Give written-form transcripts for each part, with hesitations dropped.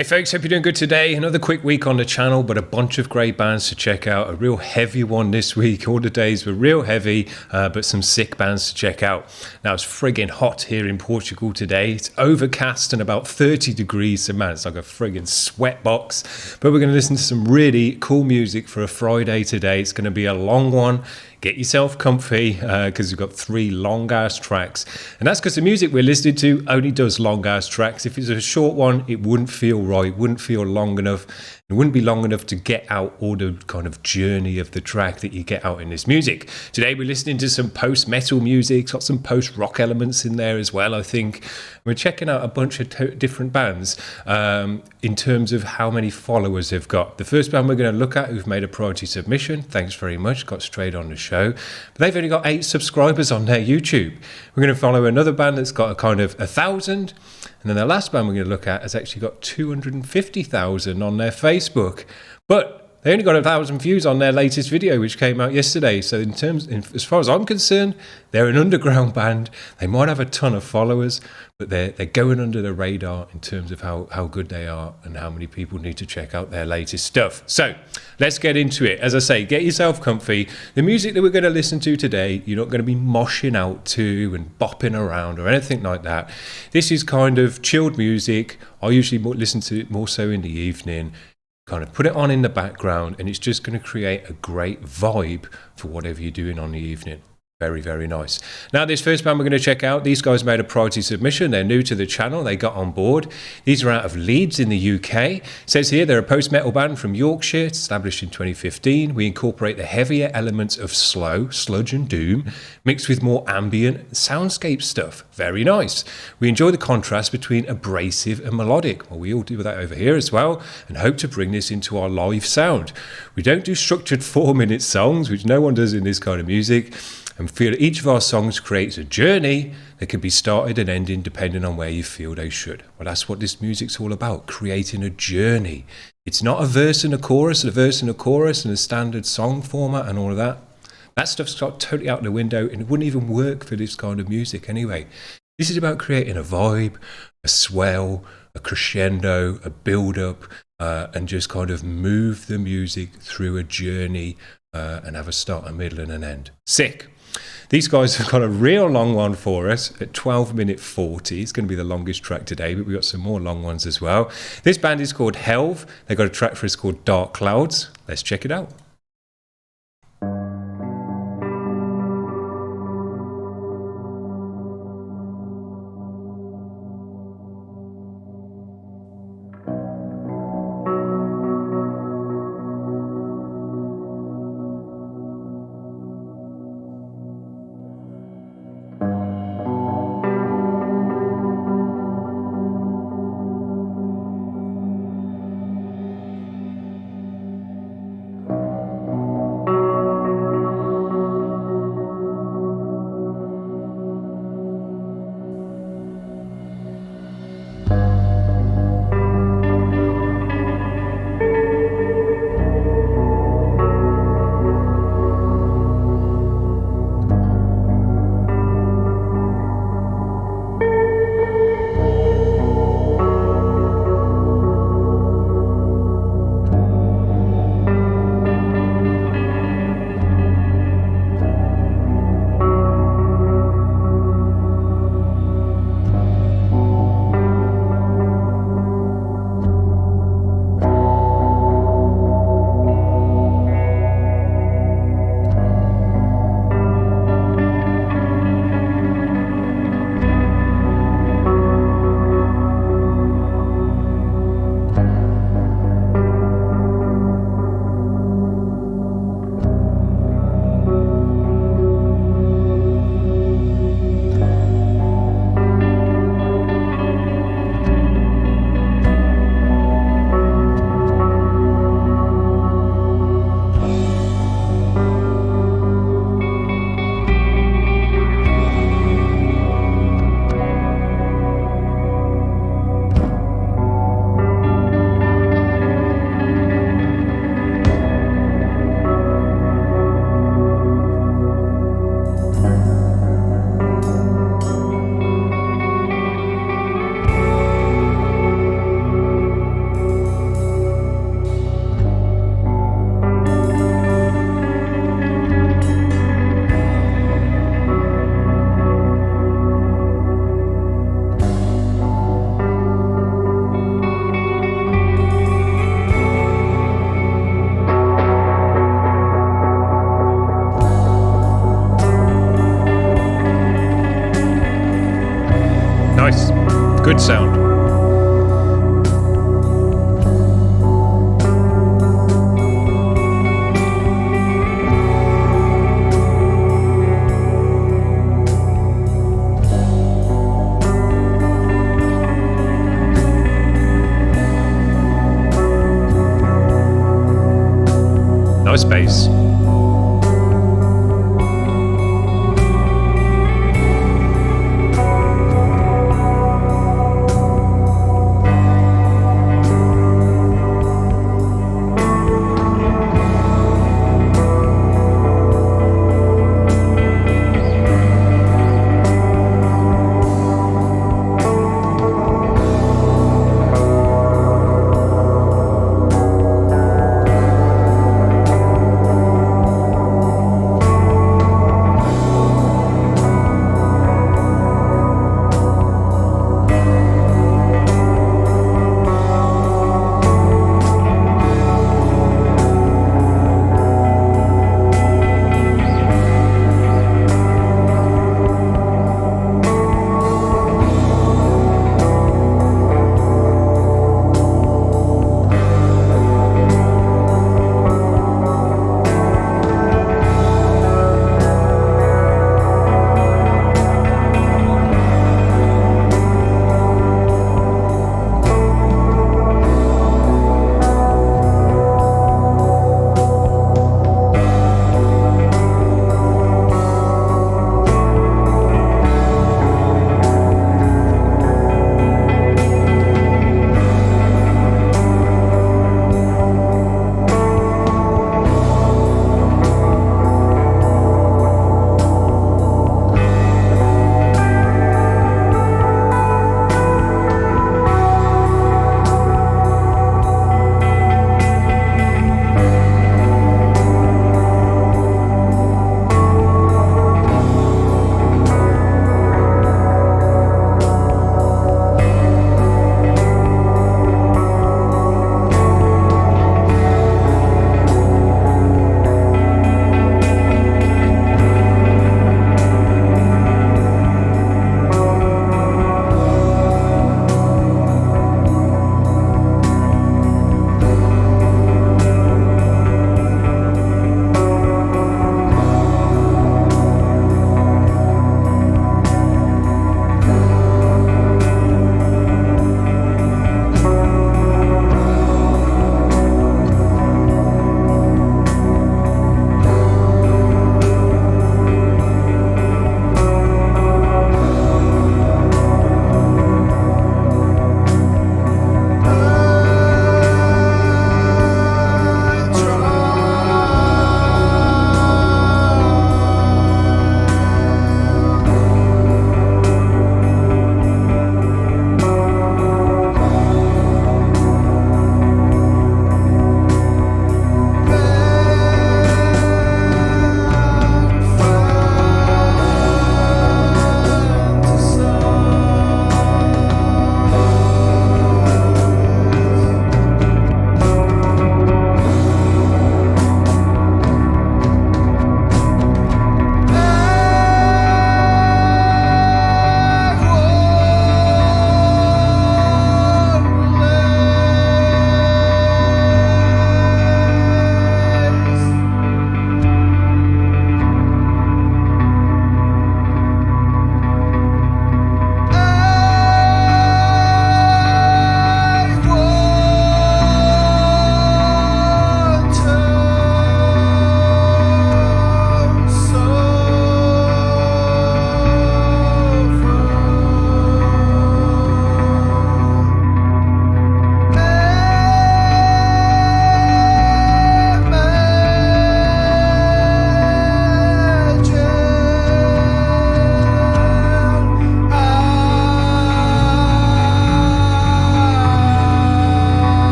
Hey folks, hope you're doing good today. Another quick week on the channel, but a bunch of great bands to check out. A real heavy one this week. All the days were real heavy, but some sick bands to check out. Now, it's friggin' hot here in Portugal today. It's overcast and about 30 degrees, so man, it's like a friggin' sweat box. But we're going to listen to some really cool music for a Friday today. It's going to be a long one. Get yourself comfy because we've got 3 long-ass tracks. And that's because the music we're listening to only does long-ass tracks. If it's a short one, it wouldn't feel right, wouldn't feel long enough. It wouldn't be long enough to get out all the kind of journey of the track that you get out in this music. Today we're listening to some post-metal music, got some post-rock elements in there as well, I think. We're checking out a bunch of different bands in terms of how many followers they've got. The first band we're going to look at, who've made a priority submission, thanks very much, got straight on the show. But they've only got 8 subscribers on their YouTube. We're going to follow another band that's got a kind of 1,000. And then the last band we're going to look at has actually got 250,000 on their Facebook. But they only got 1,000 views on their latest video, which came out yesterday. So as far as I'm concerned, they're an underground band. They might have a ton of followers, but they're going under the radar in terms of how good they are and how many people need to check out their latest stuff. So let's get into it. As I say, get yourself comfy. The music that we're going to listen to today, you're not going to be moshing out to and bopping around or anything like that. This is kind of chilled music. I usually listen to it more so in the evening. Kind of put it on in the background, and it's just going to create a great vibe for whatever you're doing on the evening. Very, very nice. Now, this first band we're going to check out, these guys made a priority submission. They're new to the channel. They got on board. These are out of Leeds in the UK. It says here they're a post-metal band from Yorkshire, established in 2015. We incorporate the heavier elements of slow, sludge and doom, mixed with more ambient soundscape stuff. Very nice. We enjoy the contrast between abrasive and melodic. Well, we all do that over here as well, and hope to bring this into our live sound. We don't do structured 4-minute songs, which no one does in this kind of music. And feel that each of our songs creates a journey that can be started and ending depending on where you feel they should. Well, that's what this music's all about, creating a journey. It's not a verse and a chorus and a standard song format and all of that. That stuff's got totally out the window, and it wouldn't even work for this kind of music anyway. This is about creating a vibe, a swell, a crescendo, a build-up, and just kind of move the music through a journey and have a start, a middle, and an end. Sick. These guys have got a real long one for us at 12 minute 40. It's going to be the longest track today, but we've got some more long ones as well. This band is called Helve. They've got a track for us called Dark Clouds. Let's check it out. Nice. Good sound. Nice bass.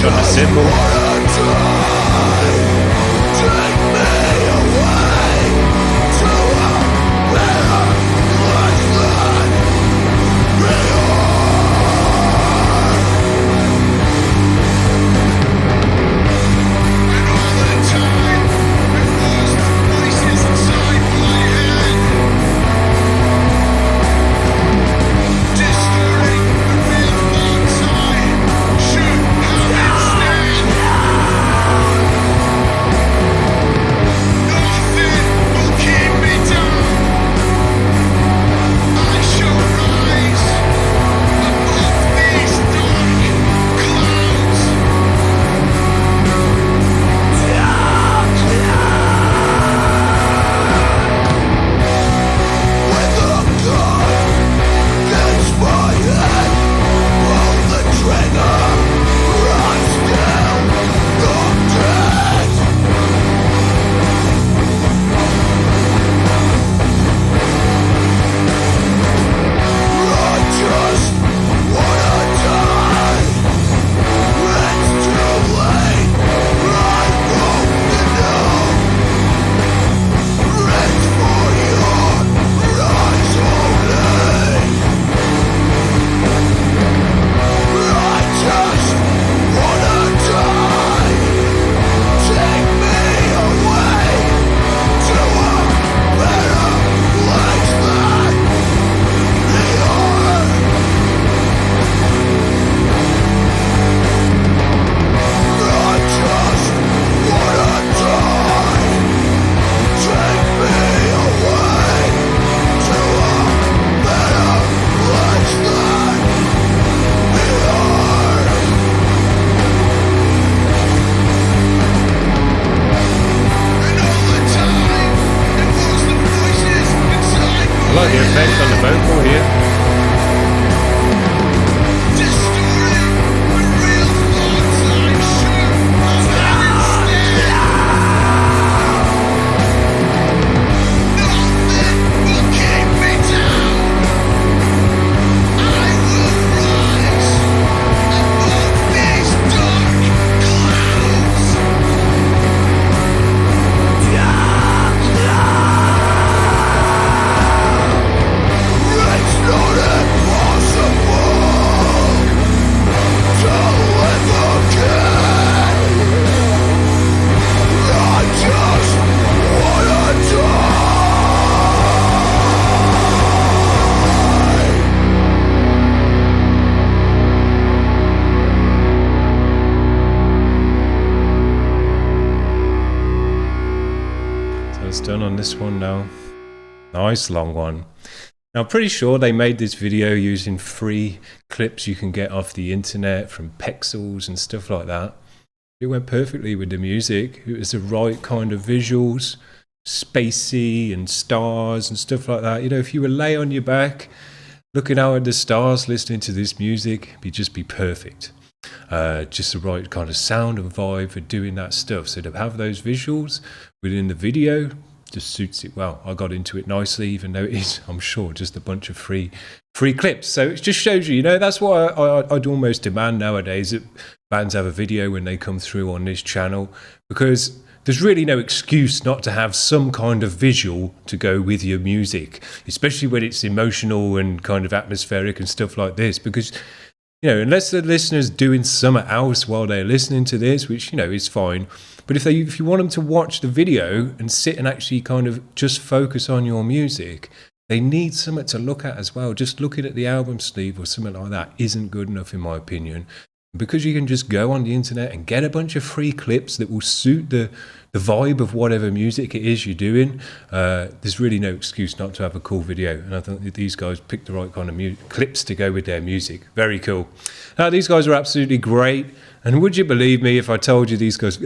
just on the cymbal. I like the effect on the vocal here. It's done on this one now. Nice long one. Now I'm pretty sure they made this video using free clips you can get off the internet from Pexels and stuff like that. It went perfectly with the music. It was the right kind of visuals, spacey and stars and stuff like that. You know, if you were lay on your back looking out at the stars listening to this music, it'd just be perfect. Just the right kind of sound and vibe for doing that stuff. So to have those visuals within the video just suits it well. I got into it nicely, even though it is, I'm sure, just a bunch of free clips. So it just shows you, you know, that's why I'd almost demand nowadays that bands have a video when they come through on this channel, because there's really no excuse not to have some kind of visual to go with your music, especially when it's emotional and kind of atmospheric and stuff like this, because, you know, unless the listener's doing something else while they're listening to this, which, you know, is fine. But if you want them to watch the video and sit and actually kind of just focus on your music, they need something to look at as well. Just looking at the album sleeve or something like that isn't good enough, in my opinion. Because you can just go on the internet and get a bunch of free clips that will suit the vibe of whatever music it is you're doing, there's really no excuse not to have a cool video. And I think that these guys picked the right kind of clips to go with their music. Very cool. Now, these guys are absolutely great. And would you believe me if I told you these guys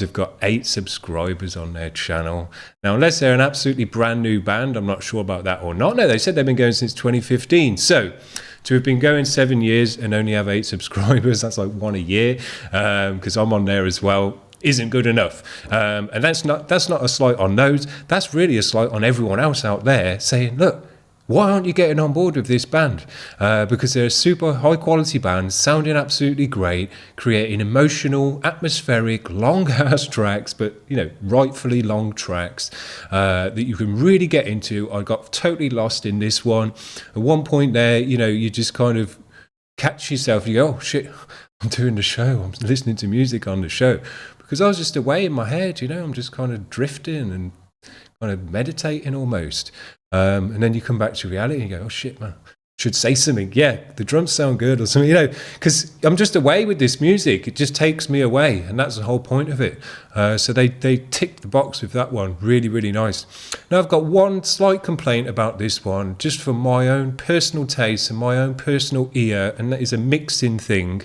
have got 8 subscribers on their channel? Now, unless they're an absolutely brand new band, I'm not sure about that or not. No, they said they've been going since 2015. So to have been going 7 years and only have 8 subscribers, that's like 1 a year, because I'm on there as well, isn't good enough. And that's not a slight on those. That's really a slight on everyone else out there saying, look, why aren't you getting on board with this band? Because they're a super high quality band, sounding absolutely great, creating emotional, atmospheric, long ass tracks, but rightfully long tracks that you can really get into. I got totally lost in this one. At one point there, you just kind of catch yourself. You go, oh shit, I'm doing the show. I'm listening to music on the show, because I was just away in my head. I'm just kind of drifting and kind of meditating almost. And then you come back to reality and you go, oh shit, man, should say something. Yeah, the drums sound good or something, because I'm just away with this music. It just takes me away, and that's the whole point of it. So they ticked the box with that one. Really, really nice. Now, I've got one slight complaint about this one, just for my own personal taste and my own personal ear, and that is a mixing thing.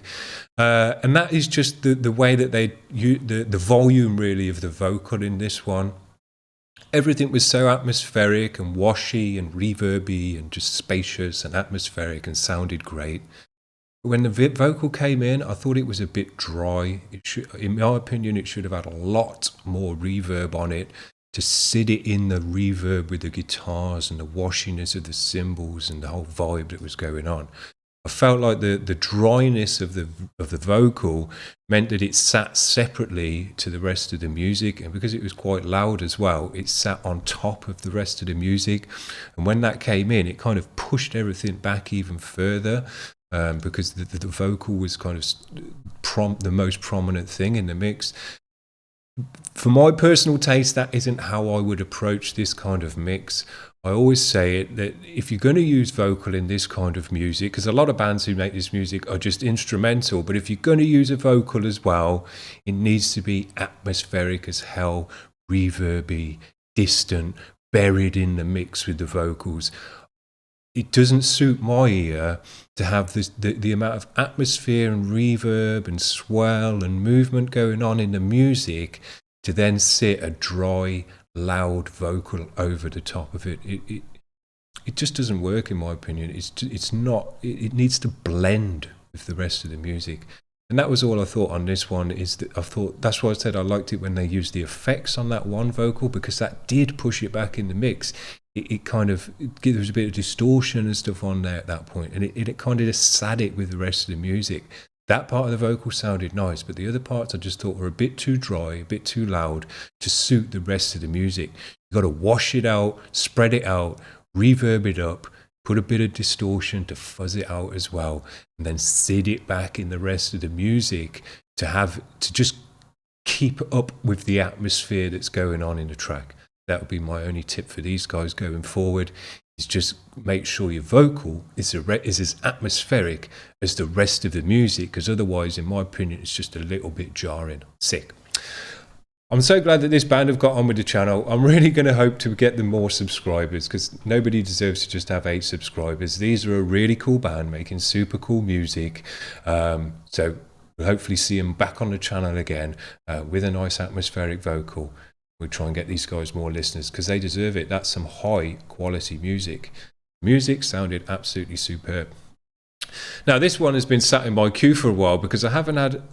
And that is just the way that the volume, really, of the vocal in this one. Everything was so atmospheric and washy and reverby and just spacious and atmospheric and sounded great. But when the vocal came in, I thought it was a bit dry. In my opinion, it should have had a lot more reverb on it to sit it in the reverb with the guitars and the washiness of the cymbals and the whole vibe that was going on. I felt like the dryness of the vocal meant that it sat separately to the rest of the music, and because it was quite loud as well, it sat on top of the rest of the music. And when that came in, it kind of pushed everything back even further, because the vocal was kind of the most prominent thing in the mix. For my personal taste, that isn't how I would approach this kind of mix. I always say it, that if you're going to use vocal in this kind of music, because a lot of bands who make this music are just instrumental, but if you're going to use a vocal as well, it needs to be atmospheric as hell, reverby, distant, buried in the mix with the vocals. It doesn't suit my ear to have the amount of atmosphere and reverb and swell and movement going on in the music to then sit a dry, loud vocal over the top of it. It just doesn't work, in my opinion. It's not. It needs to blend with the rest of the music. And that was all I thought on this one. That's why I said I liked it when they used the effects on that one vocal, because that did push it back in the mix. There was a bit of distortion and stuff on there at that point, and it kind of just sat it with the rest of the music. That part of the vocal sounded nice, but the other parts I just thought were a bit too dry, a bit too loud to suit the rest of the music. You've got to wash it out, spread it out, reverb it up, put a bit of distortion to fuzz it out as well, and then sit it back in the rest of the music to just keep up with the atmosphere that's going on in the track. That would be my only tip for these guys going forward, is just make sure your vocal is as atmospheric as the rest of the music, because otherwise, in my opinion, it's just a little bit jarring. Sick. I'm so glad that this band have got on with the channel. I'm really going to hope to get them more subscribers, because nobody deserves to just have 8 subscribers. These are a really cool band making super cool music. So we'll hopefully see them back on the channel again with a nice atmospheric vocal. We'll try and get these guys more listeners, because they deserve it. That's some high quality music. Music sounded absolutely superb. Now, this one has been sat in my queue for a while, because I haven't had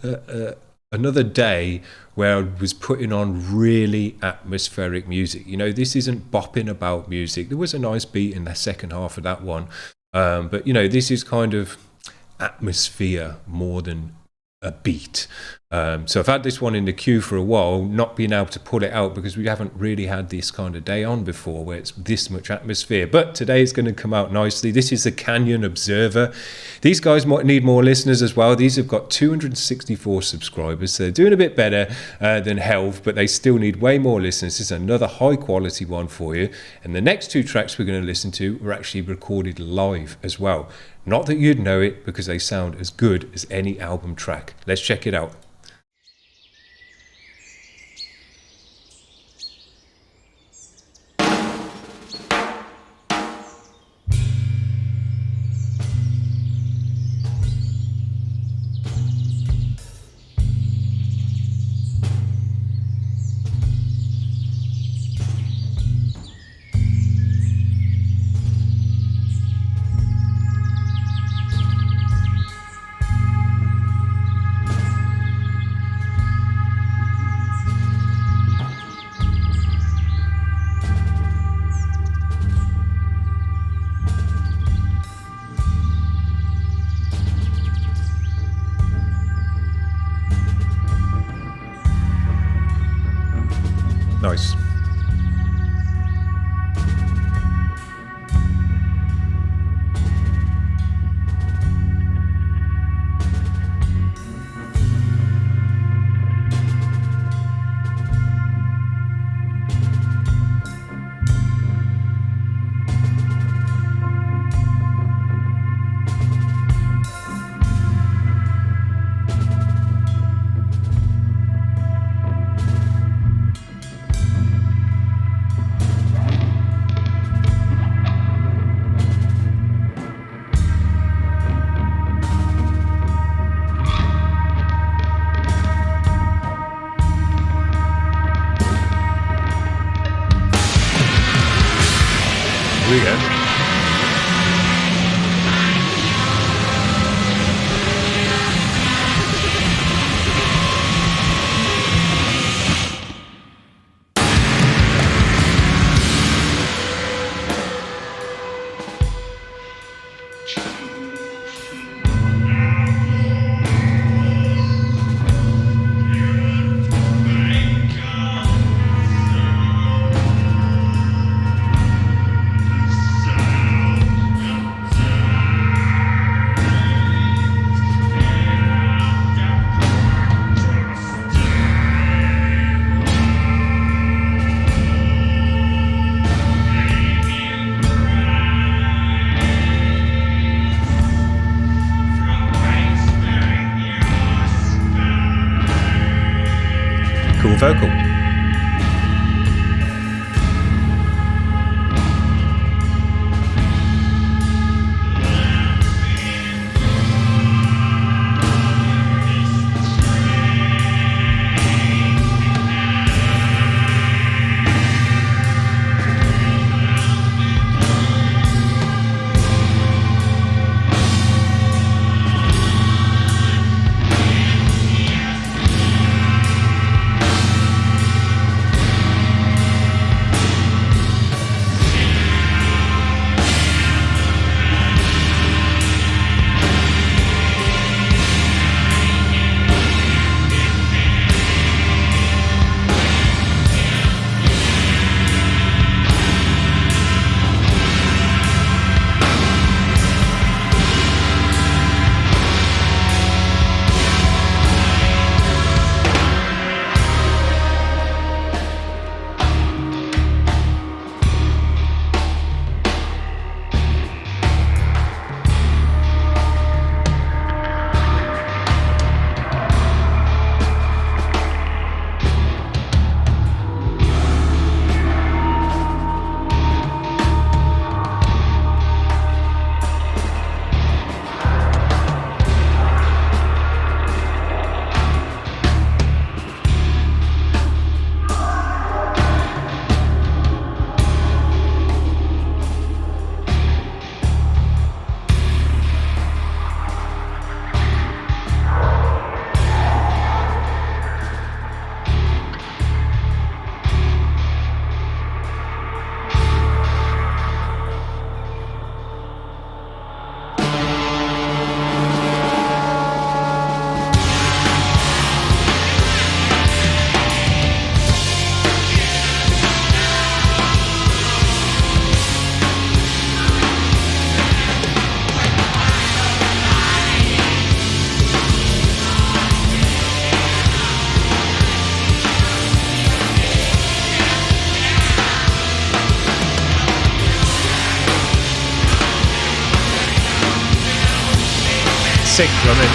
another day where I was putting on really atmospheric music. This isn't bopping about music. There was a nice beat in the second half of that one. But, this is kind of atmosphere more than a beat. So I've had this one in the queue for a while, not being able to pull it out because we haven't really had this kind of day on before where it's this much atmosphere. But today it's going to come out nicely. This is the Canyon Observer. These guys might need more listeners as well. These have got 264 subscribers, so they're doing a bit better than Helve, but they still need way more listeners. This is another high quality one for you. And the next 2 tracks we're going to listen to were actually recorded live as well. Not that you'd know it, because they sound as good as any album track. Let's check it out. backing vocal. Sick drumming.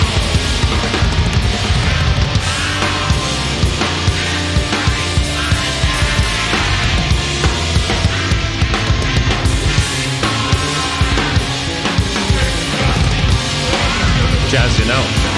Jazzing out.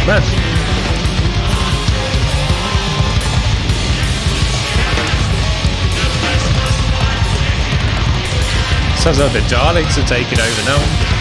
Man. Sounds like the Daleks are taking over now.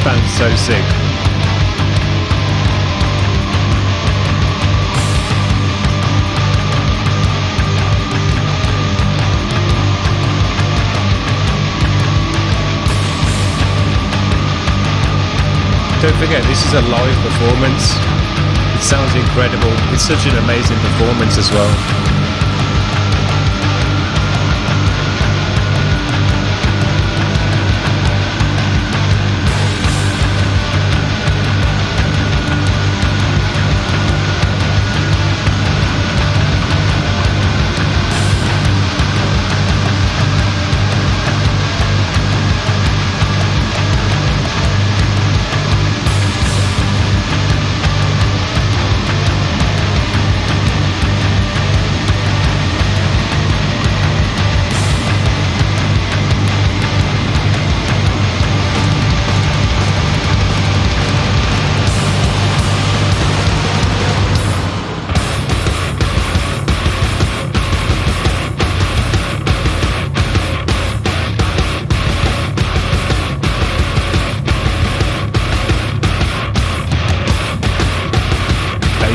band's so sick. Don't forget, this is a live performance. It sounds incredible. It's such an amazing performance as well.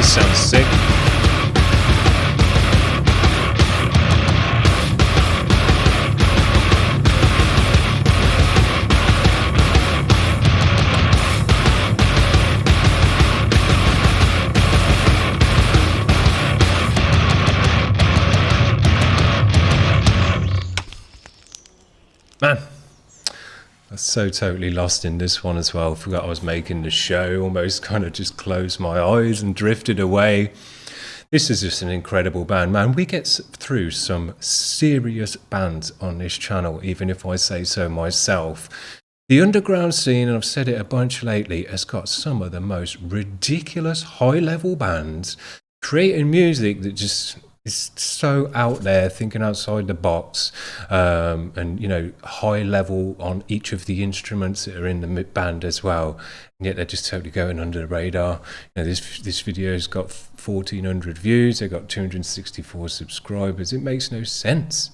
Sounds sick. Man, I was so totally lost in this one as well. Forgot I was making the show. Almost kind of just closed my eyes and drifted away. This is just an incredible band, man. We get through some serious bands on this channel, even if I say so myself. The underground scene, and I've said it a bunch lately, has got some of the most ridiculous high-level bands creating music that just is so out there, thinking outside the box, and, you know, high level on each of the instruments that are in the band as well. And yet they're just totally going under the radar. You know, this video's got 1,400 views. They've got 264 subscribers. It makes no sense.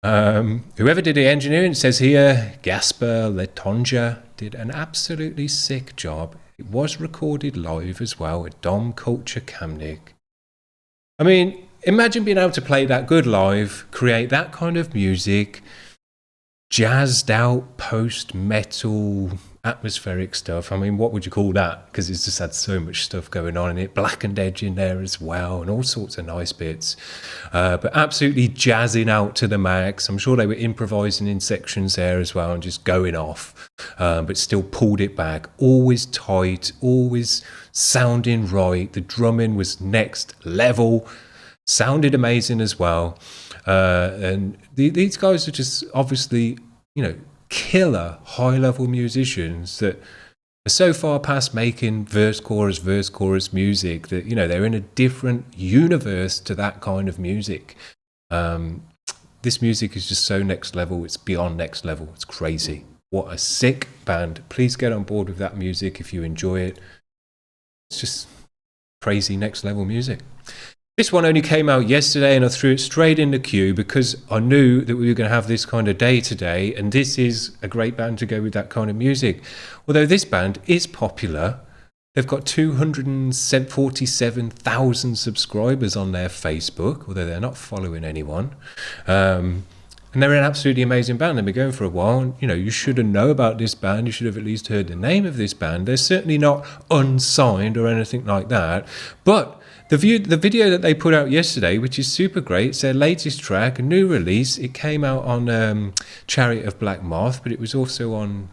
Whoever did the engineering, it says here, Gasper Letonja did an absolutely sick job. It was recorded live as well with Dom Culture Kamnik. I mean, imagine being able to play that good live, create that kind of music, jazzed out post-metal atmospheric stuff. I mean, what would you call that? Because it's just had so much stuff going on in it. Blackened Edge in there as well, and all sorts of nice bits. But absolutely jazzing out to the max. I'm sure they were improvising in sections there as well and just going off, but still pulled it back. Always tight, always sounding right. The drumming was next level. Sounded amazing as well. And these guys are just obviously, you know, killer high-level musicians that are so far past making verse chorus music that, you know, they're in a different universe to that kind of music. This music is just so next level. It's beyond next level. It's crazy. What a sick band. Please get on board with that music if you enjoy it. It's just crazy next level music. This one only came out yesterday and I threw it straight in the queue because I knew that we were going to have this kind of day today, and this is a great band to go with that kind of music. Although this band is popular, they've got 247,000 subscribers on their Facebook, although they're not following anyone. And they're an absolutely amazing band. They've been going for a while. And, you know, you should have known about this band. You should have at least heard the name of this band. They're certainly not unsigned or anything like that. But the video that they put out yesterday, which is super great, it's their latest track, a new release. It came out on Chariot of Black Moth, but it was also on,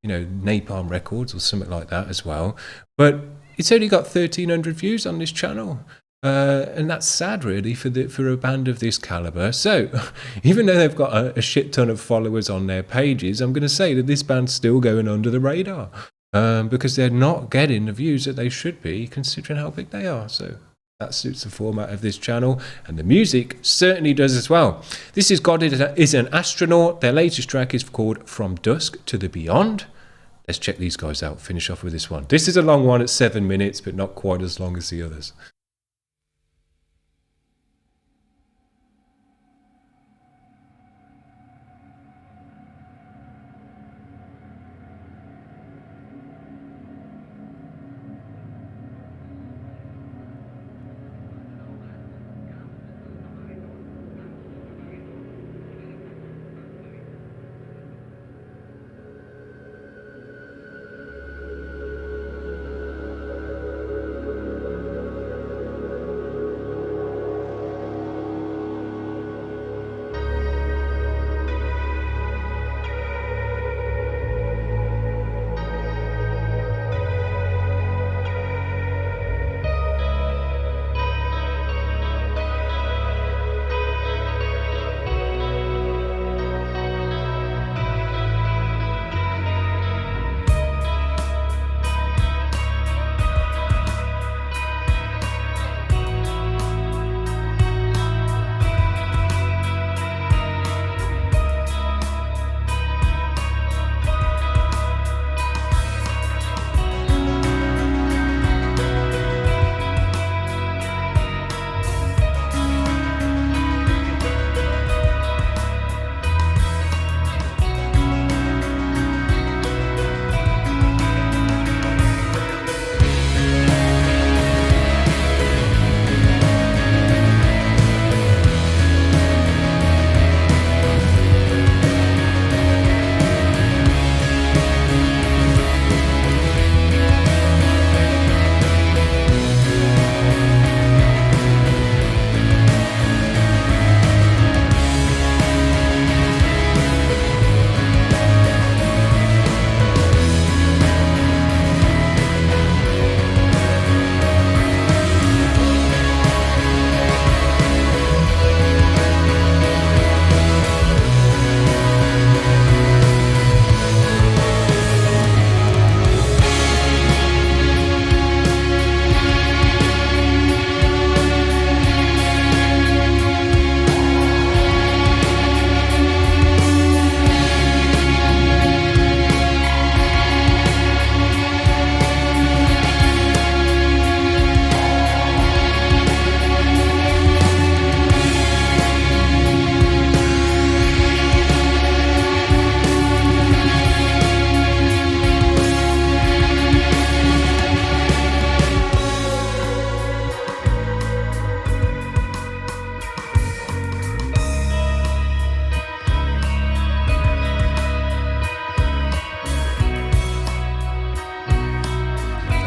you know, Napalm Records or something like that as well. But it's only got 1,300 views on this channel. And that's sad, really, for a band of this caliber. So, even though they've got a shit ton of followers on their pages, I'm going to say that this band's still going under the radar because they're not getting the views that they should be, considering how big they are. So, that suits the format of this channel, and the music certainly does as well. This is God is an Astronaut. Their latest track is called From Dusk to the Beyond. Let's check these guys out. Finish off with this one. This is a long one at 7 minutes, but not quite as long as the others.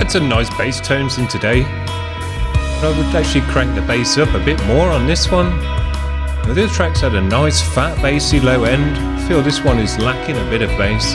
had some nice bass tones in today. But I would actually crank the bass up a bit more on this one. The other tracks had a nice fat bassy low end. I feel this one is lacking a bit of bass.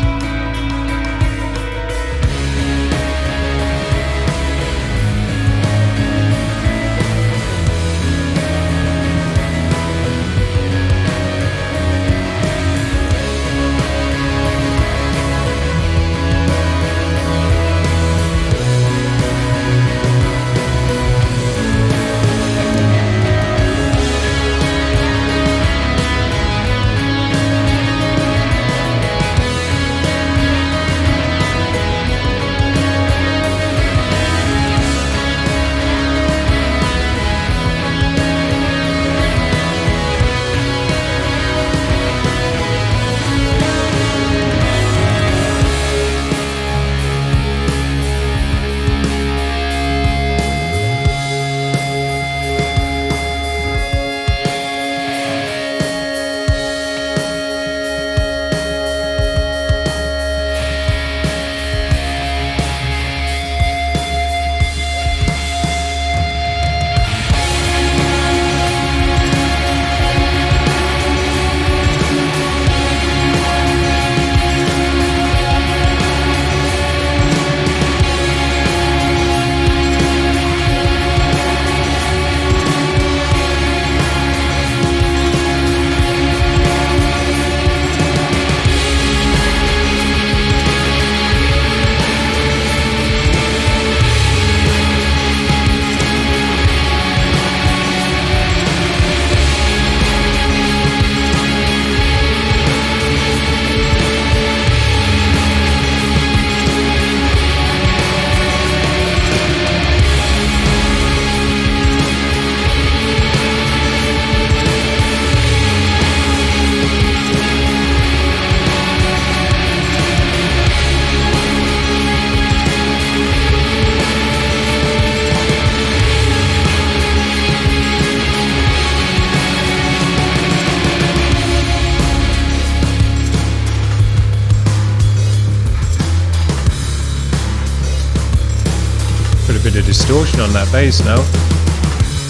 Bit of distortion on that bass now.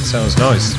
Sounds nice.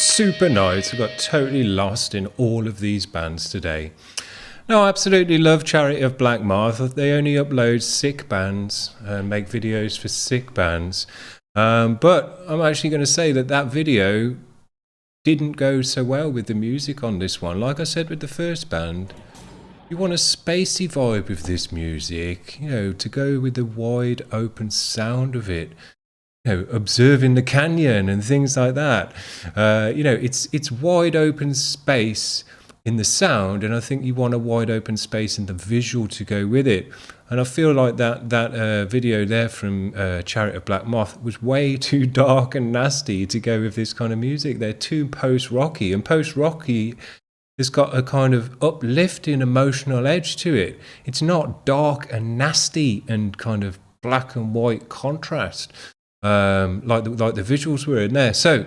Super nice. I got totally lost in all of these bands today. No, I absolutely love Charity of Black Moth. They only upload sick bands and make videos for sick bands. But I'm actually going to say that video didn't go so well with the music on this one. Like I said with the first band, you want a spacey vibe with this music, to go with the wide open sound of it. Observing the canyon and things like that. It's wide open space in the sound, and I think you want a wide open space in the visual to go with it. And I feel like that video there from Chariot of Black Moth was way too dark and nasty to go with this kind of music. They're too post-rocky, and post-rocky has got a kind of uplifting emotional edge to it. It's not dark and nasty and kind of black and white contrast, like the visuals were in there. So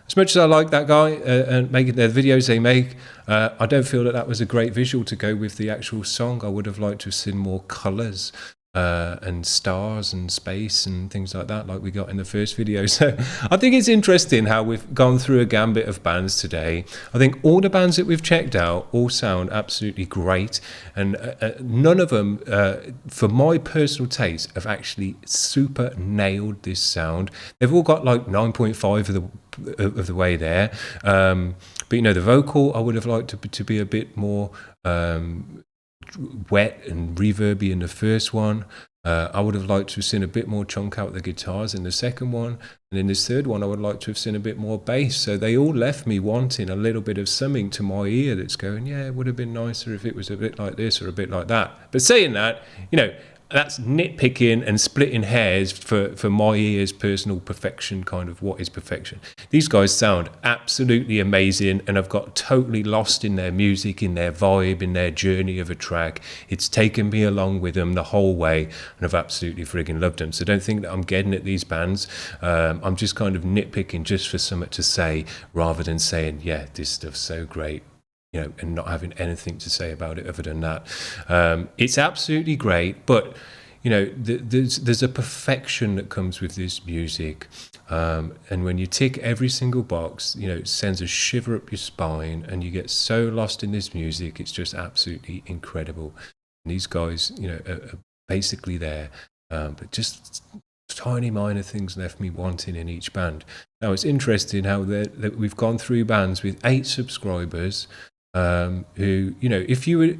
as much as I like that guy and making the videos they make, I don't feel that was a great visual to go with the actual song. I would have liked to have seen more colours and stars and space and things like that, like we got in the first video. So I think it's interesting how we've gone through a gambit of bands today. I think all the bands that we've checked out all sound absolutely great, and none of them, for my personal taste, have actually super nailed this sound. They've all got like 9.5 of the way there, but you know, the vocal I would have liked to be a bit more wet and reverby in the first one. I would have liked to have seen a bit more chunk out the guitars in the second one, and in this third one I would like to have seen a bit more bass. So they all left me wanting a little bit of something to my ear that's going, yeah, it would have been nicer if it was a bit like this or a bit like that. But saying that, you know, that's nitpicking and splitting hairs for my ear's personal perfection, kind of what is perfection. These guys sound absolutely amazing, and I've got totally lost in their music, in their vibe, in their journey of a track. It's taken me along with them the whole way, and I've absolutely frigging loved them. So don't think that I'm getting at these bands. I'm just kind of nitpicking just for something to say, rather than saying, yeah, this stuff's so great, you know, and not having anything to say about it other than that. It's absolutely great, but you know, there's a perfection that comes with this music, and when you tick every single box, you know, it sends a shiver up your spine, and you get so lost in this music. It's just absolutely incredible. And these guys, you know, are basically there, but just tiny minor things left me wanting in each band. Now it's interesting how that we've gone through bands with 8 subscribers. Who, you know, if you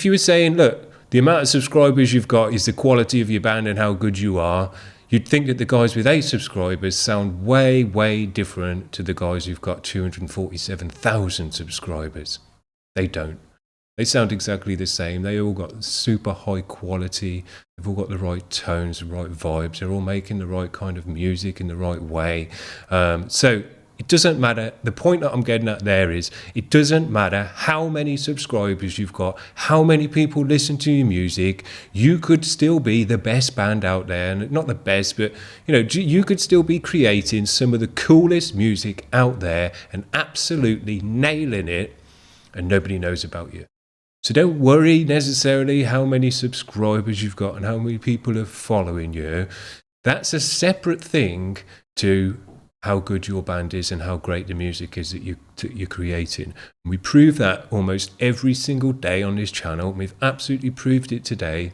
were saying, look, the amount of subscribers you've got is the quality of your band and how good you are, you'd think that the guys with 8 subscribers sound way, way different to the guys who've got 247,000 subscribers. They don't. They sound exactly the same. They all got super high quality. They've all got the right tones, the right vibes. They're all making the right kind of music in the right way. So it doesn't matter. The point that I'm getting at there is, it doesn't matter how many subscribers you've got, how many people listen to your music. You could still be the best band out there, and not the best, but you know, you could still be creating some of the coolest music out there and absolutely nailing it, and nobody knows about you. So don't worry necessarily how many subscribers you've got and how many people are following you. That's a separate thing to how good your band is and how great the music is that you're creating. And we prove that almost every single day on this channel. We've absolutely proved it today,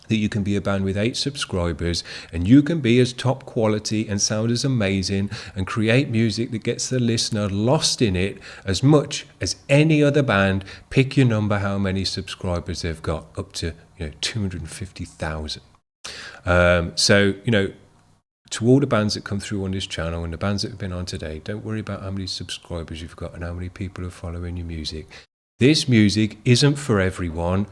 that you can be a band with 8 subscribers and you can be as top quality and sound as amazing and create music that gets the listener lost in it as much as any other band. Pick your number, how many subscribers they've got, up to 250,000. So, you know, to all the bands that come through on this channel and the bands that have been on today, don't worry about how many subscribers you've got and how many people are following your music. This music isn't for everyone.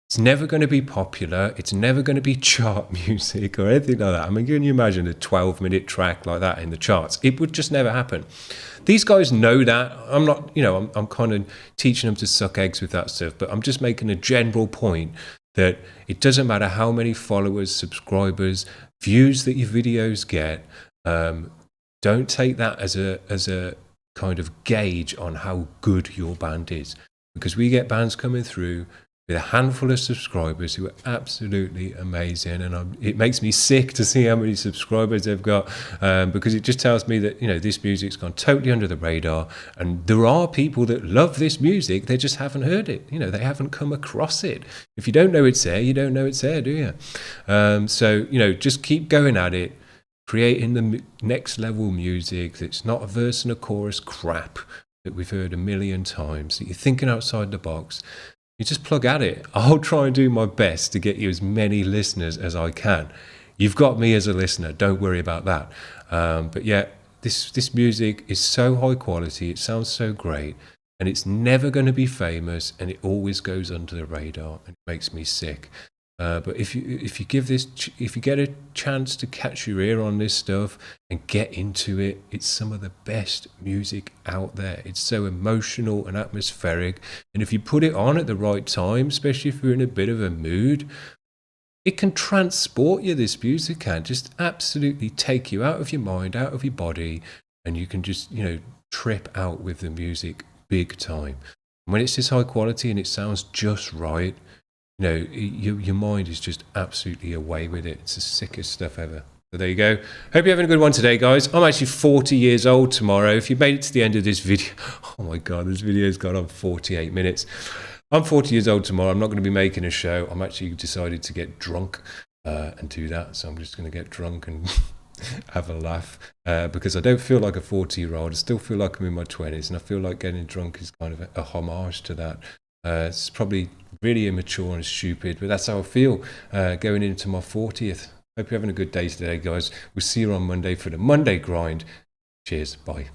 It's never going to be popular. It's never going to be chart music or anything like that. I mean, can you imagine a 12-minute track like that in the charts? It would just never happen. These guys know that. I'm not, you know, I'm kind of teaching them to suck eggs with that stuff, but I'm just making a general point that it doesn't matter how many followers, subscribers, views that your videos get. Don't take that as a kind of gauge on how good your band is, because we get bands coming through with a handful of subscribers who are absolutely amazing, and it makes me sick to see how many subscribers they've got, because it just tells me that, you know, this music's gone totally under the radar, and there are people that love this music. They just haven't heard it. You know, they haven't come across it. If you don't know it's there, you don't know it's there, do you? So, you know, just keep going at it, creating the next level music that's not a verse and a chorus crap that we've heard a million times, that you're thinking outside the box. You just plug at it. I'll try and do my best to get you as many listeners as I can. You've got me as a listener. Don't worry about that. But yeah, this music is so high quality. It sounds so great. And it's never going to be famous. And it always goes under the radar. And it makes me sick. But if you get a chance to catch your ear on this stuff and get into it, it's some of the best music out there. It's so emotional and atmospheric, and if you put it on at the right time, especially if you're in a bit of a mood, it can transport you, this music can just absolutely take you out of your mind, out of your body, and you can just, trip out with the music big time. And when it's this high quality and it sounds just right, your mind is just absolutely away with it. It's the sickest stuff ever. So there you go. Hope you're having a good one today, guys. I'm actually 40 years old tomorrow. If you made it to the end of this video, oh my God, this video's gone on 48 minutes. I'm 40 years old tomorrow. I'm not going to be making a show. I'm actually decided to get drunk and do that. So I'm just going to get drunk and have a laugh because I don't feel like a 40-year-old. I still feel like I'm in my 20s, and I feel like getting drunk is kind of a homage to that. It's probably really immature and stupid, but that's how I feel going into my 40th. Hope you're having a good day today, guys. We'll see you on Monday for the Monday grind. Cheers. Bye.